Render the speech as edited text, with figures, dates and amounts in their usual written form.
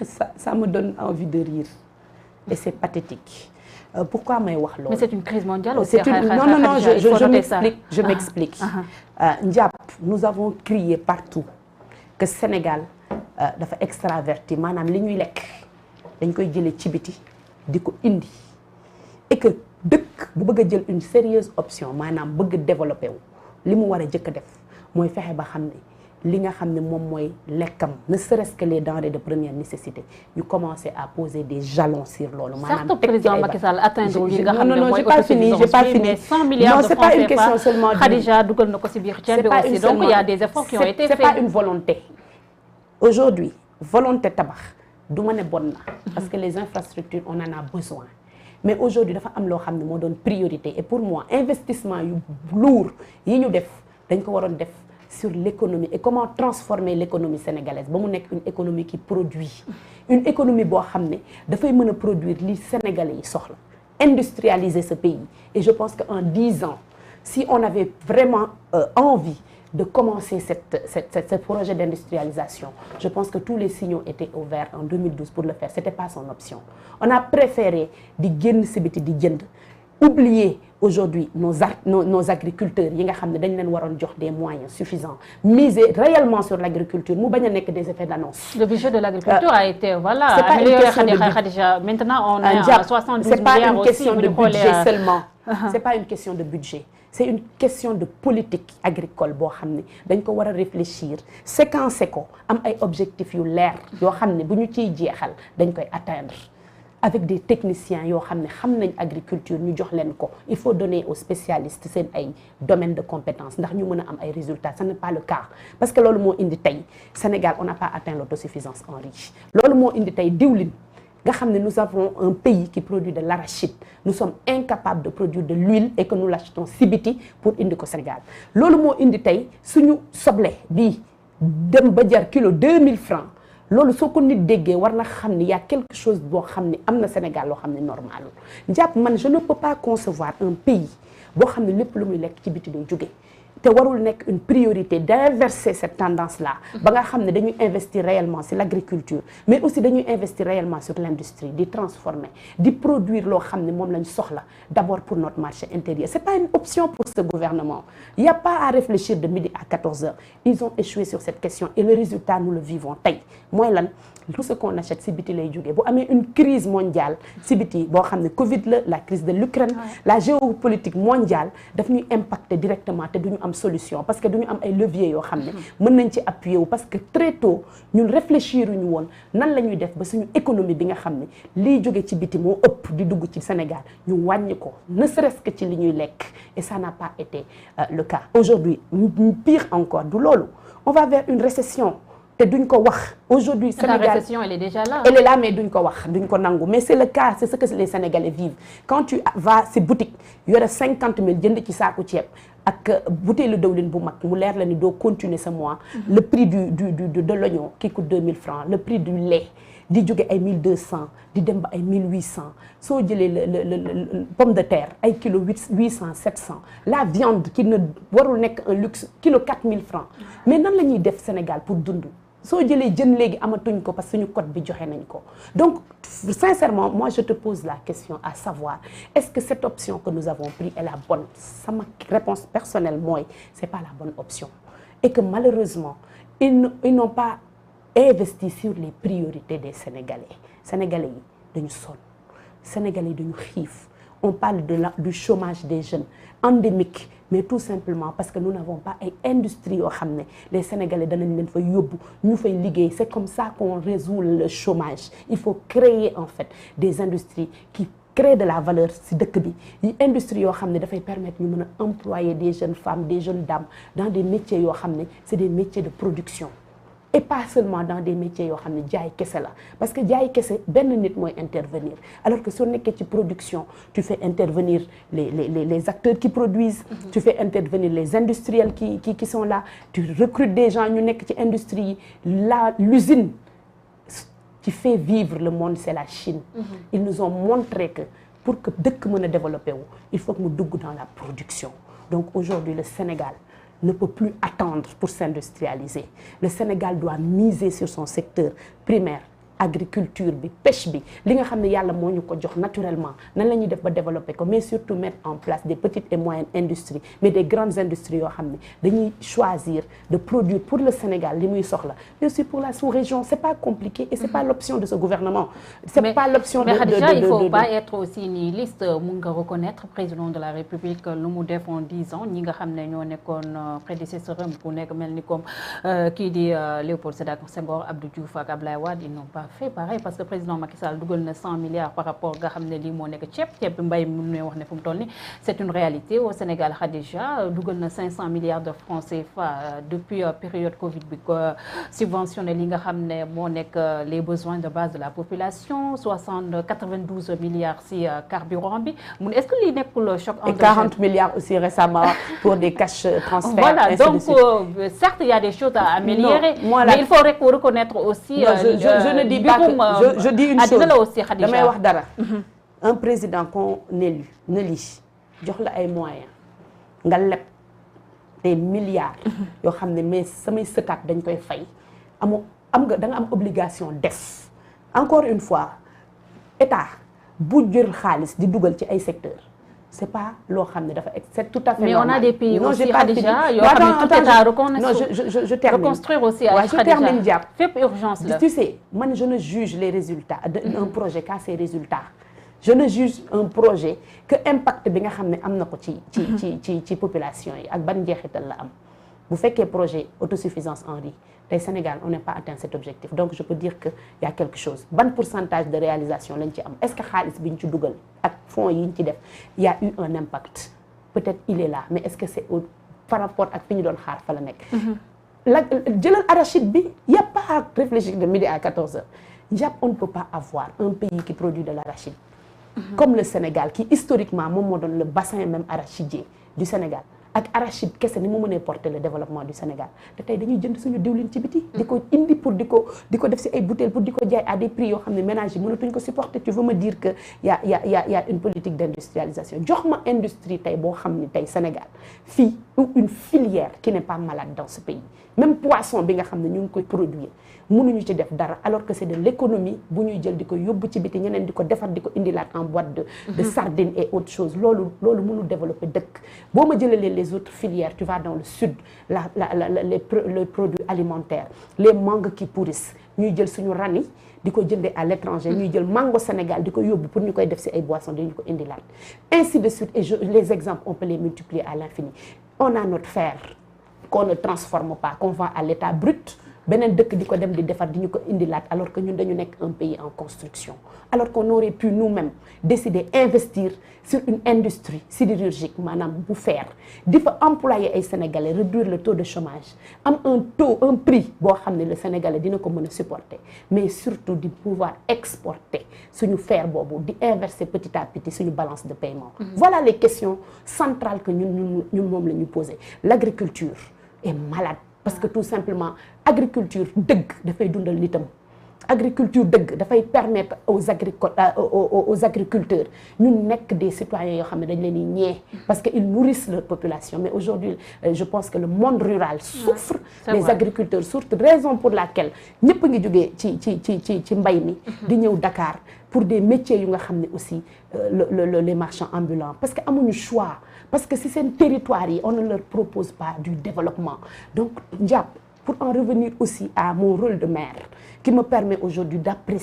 ça me donne envie de rire et c'est pathétique. Pourquoi may wax loolu? Mais c'est une crise mondiale aussi. Non, je m'explique. Ndiap, nous avons crié partout que Sénégal dafa extraverti maanaam li ñuy lekk dañ koy jëlee ci biti di ko indi et que dëkk bu bëgg a jël une sérieuse option maanaam bëgg a développer wu li mu war a jëkk a def mooy fexe ba xam ne li nga xam ne moom mooy lekkam ne serait-ce que les denrées de première nécessité ñu commencer à poser des jalons sur loolu. maanaam certes président Macky Sall atteindre li nga xam ne mooy autosuffisance j'ai pas fini mais 100 milliards de francs CFA Khadija dugal na ko ci biir ceeb bi aussi donc il y a des efforts qui ont été faits. C'est pas une volonté. Aujourd'hui volonté tabax du ma ne bon na parce que les infrastructures on en a besoin mais aujourd'hui dafa am loo xam ne moo doon priorité et pour moi investissement yu lourd yi ñu def dañ ko waroon def sur l'économie et comment transformer l'économie sénégalaise ba mu nekk une économie qui produit une économie boo xam ne dafay mën a produire li Sénégalais yi soxla industrialiser ce pays et je pense qu'en 10 ans si on avait vraiment envie de commencer ce projet d'industrialisation je pense que tous les signaux étaient ouverts en 2012 pour le faire c'était pas son option on a préféré di génn si biti di jënd oublier aujourd'hui nos agriculteurs yi nga xam ne dañ leen waroon jox des moyens suffisants miser réellement sur l'agriculture mu bañ a nekk des effets d'annonce. Le budget de l'agriculture a été amélioré. Khadija maintenant on est à 72 milliards aussi. C'est pas une question de budget seulement. C'est pas une question de budget. C'est une question de politique agricole boo xam ne dañ ko war a réfléchir séquencer ko am ay objectifs yu leer yoo xam ne bu ñu ciy jeexal dañ koy atteindre avec des techniciens yoo xam ne xam nañ agriculture ñu jox leen ko il faut donner aux spécialistes seen ay domaines de compétences ndax ñu mën a am ay résultats ce n'est pas le cas parce que loolu moo indi tey Sénégal on n'a pas atteint l'autosuffisance en riz loolu moo indi tey diwlin nga xam ne nous avons un pays qui produit de l'arachide nous sommes incapables de produire de l'huile et que nous l'achetons si biti pour indi ko Sénégal loolu moo indi tey suñu soble bi dem ba jar kilo 2000 francs loolu soo ko nit déggee war na xam ne y a quelque chose boo xam ne am na Sénégal loo xam ne normal njàpp man je ne peux pas concevoir un pays boo xam ne lépp lu muy lekk ci biti day jóge te warul nekk une priorité d'inverser cette tendance-là ba nga xam ne dañuy investir réellement sur l'agriculture mais aussi dañuy investir réellement sur l'industrie di transformer di produire loo xam ne moom lañ soxla d'abord pour notre marché intérieur c'est pas une option pour ce gouvernement il y a pas à réfléchir de midi à 14 heures ils ont échoué sur cette question et le résultat nous le vivons tey mooy lan tout ce qu'on achète si biti lay jógee bu amee une crise mondiale si biti boo xam ne Covid la crise de l'Ukraine la géopolitique mondiale daf ñuy impacter directement te duñu am solution parce que duñu am ay leviers yoo xam ne mën nañ ci appuyer wu parce que très tôt ñun réfléchir ñu woon nan la ñuy def ba suñu économie bi nga xam ne liy jóge ci biti moo ëpp di dugg ci Sénégal ñu wàññi ko ne serait-ce que ci li ñuy lekk et ça n'a pas été le cas aujourd'hui pire encore du loolu on va vers une récession te duñ ko wax aujourd'hui Sénégal la récession elle est déjà là. Elle est là mais duñ ko wax duñ ko nangu mais c'est le cas c'est ce que les Sénégalais vivent quand tu vas ci boutique yore 50 000 jënd ci saaku ceeb ak bouteille dawlin bu mag mu leer la ni doo continuer ce mois le prix de l'oignon qui coûte 2000 francs le prix du lait di jóge ay 1200 di dem ba ay 1800 soo jëlee le pomme de terre ay kilo 800 700 la viande qui ne warul nekk un luxe kilo 4000 francs mais nan la ñuy def Sénégal pour dund soo jëlee jën léegi amatuñ ko parce que suñu code bi joxe nañ ko donc sincèrement moi je te pose la question à savoir est-ce que cette option que nous avons prise est la bonne sama réponse personnelle mooy c'est pas la bonne option et que malheureusement ils n'ont pas investi sur les priorités des Sénégalais Sénégalais yi dañu sonn Sénégalais yi dañu xiif on parle du chômage des jeunes endémique mais tout simplement parce que nous n'avons pas ay industries yoo xam ne les Sénégalais danañ leen fa yóbbu ñu fay liggéey c'est comme ça qu'on résout le chômage il faut créer en fait des industries qui créent de la valeur ci dëkk bi yi industrie yoo xam ne dafay permettre ñu mën a employer des jeunes femmes des jeunes dames dans des métiers yoo xam ne c'est des métiers de production et pas seulement dans des métiers yoo xam ne jaay kese la parce que jaay kese benn nit mooy intervenir alors que soo nekkee ci production tu fais intervenir les acteurs qui produisent tu fais intervenir les industriels qui sont là tu recrutes des gens ñu nekk ci industrie yi l'usine qui fait vivre le monde c'est la Chine ils nous ont montré que pour que dëkk mën a développer wu il faut que mu dugg dans la production donc aujourd'hui le Sénégal ne peut plus attendre pour s'industrialiser. Le Sénégal doit miser sur son secteur primaire, agriculture bi pêche bi li nga xam ne yàlla moo ñu ko jox naturellement nan la ñuy def ba développer ko mais surtout mettre en place des petites et moyennes industries mais des grandes industries yoo xam ne dañuy choisir de produire pour le Sénégal li muy soxla mais aussi pour la sous-région c'est pas compliqué et c'est pas l'option de ce gouvernement c'est pas l'option mais Khadija il faut pas être aussi nihiliste mun nga reconnaître président de la République lu mu def en 10 ans ñi nga xam ne ñoo nekkoon prédécesseur am ku nekk mel ni comme kii di Léopold Sédar Senghor Abdou Diouf ak Abdoulaye Wade ils n'ont pas fait pareil parce que président Macky Sall dugal na 100 milliards par rapport nga xam ne lii moo nekk ceeb bi mbay mun ne wax ne fu mu toll ni c'est une réalité au Sénégal Khadija dugal na 500 milliards de francs CFA depuis période Covid bi subventionné li nga xam ne moo nekk les besoins de base de la population 92 milliards si carburant bi mun est-ce que lii nekkul choc endogène et 40 milliards aussi récemment pour des cash transferts voilà donc certes il y a des choses à améliorer mais il faut reconnaître aussi je ne dis pas que je dis une chose la aussi Khadija damay wax dara un président qu'on élit jox la ay moyens nga leb des milliards yoo xam ne mais samay sëtaat dañ koy fay am nga da nga am obligation def encore une fois état bu jël xaalis di dugal ci ay secteurs c'est pas loo xam ne dafa c'est tout à fait normal. Mais on a des pays aussi Khadija yoo xam ne tout état reconstruire aussi ay je termine jàpp fépp urgence la. Tu sais man je ne juge les résultats d'un projet qu'à ses résultats. Je ne juge un projet que impact bi nga xam ne am na ko ci population yi ak ban njeexital la am bu fekkee projet autosuffisance en riz tey Sénégal on n'a pas atteint cet objectif donc je peux dire que y a quelque chose ban pourcentage de réalisation lañ ci am est-ce que xaalis bi ñu ci dugal ak fonds yi ñu ci def y a eu un impact peut-être il est là mais est-ce que c'est par rapport ak fi ñu doon xaar fa la nekk jëlal arachide bi y a pas à réfléchir de midi à 14 heures Ndiap on ne peut pas avoir un pays qui produit de l'arachide comme le Sénégal qui historiquement moom moo doon le bassin même arachidier du Sénégal ak arachide kese ni mu mënee porter le développement du Sénégal te tey dañuy jënd suñu diwlin ci biti di ko indi pour di ko def ci ay bouteilles pour di ko jaay à des prix yoo xam ne ménages yi mënatuñ ko supporter tu veux me dire que y a une politique d'industrialisation jox ma industrie tey boo xam ne tey Sénégal fii ou une filière qui n'est pas malade dans ce pays même poisson bi nga xam ne ñu ngi koy produire mënuñu ci def dara alors que c'est de l'économie bu ñuy jël di ko yóbbu ci biti ñeneen di ko defar di ko indilaat en boîte de sardines et autres choses loolu mënul développer dëkk boo ma jëlalee les autres filières tu vas dans le sud les produits alimentaires les mangues qui pourrissent ñuy jël suñu rani di ko jëndee à l'étranger ñuy jël mango Sénégal di ko yóbbu pour ñu koy def ci ay boissons dañu ko indilaat ainsi de suite et les exemples on peut les multiplier à l'infini on a notre fer qu'on ne transforme pas qu'on vend à l'état brut beneen dëkk di ko dem di defar di ñu ko indilaat alors que ñun dañu nekk un pays en construction alors qu'on aurait pu nous-mêmes décider investir sur une industrie sidérurgique maanaam bu fer di fa employer ay Sénégalais réduire le taux de chômage am un prix boo xam ne le Sénégalais dina ko mën a supporter mais surtout di pouvoir exporter suñu fer boobu di inverser petit à petit suñu balance de paiement voilà les questions centrales que ñun moom la ñu poser l'agriculture est malade parce que tout simplement agriculture dëgg dafay dundal nitam agriculture dëgg dafay permettre aux agriculteurs ñu nekk des citoyens yoo xam ne dañ leen di ñee parce que ils nourrissent leur population mais aujourd'hui je pense que le monde rural souffre les agriculteurs surtout raison pour laquelle ñëpp a ngi jógee ci mbay mi di ñëw Dakar pour des métiers yu nga xam ne aussi les marchands ambulants parce que amuñu choix parce que si seen territoire yi on ne leur propose pas du développement donc Ndiap pour en revenir aussi à mon rôle de mère qui me permet aujourd'hui d'apprécier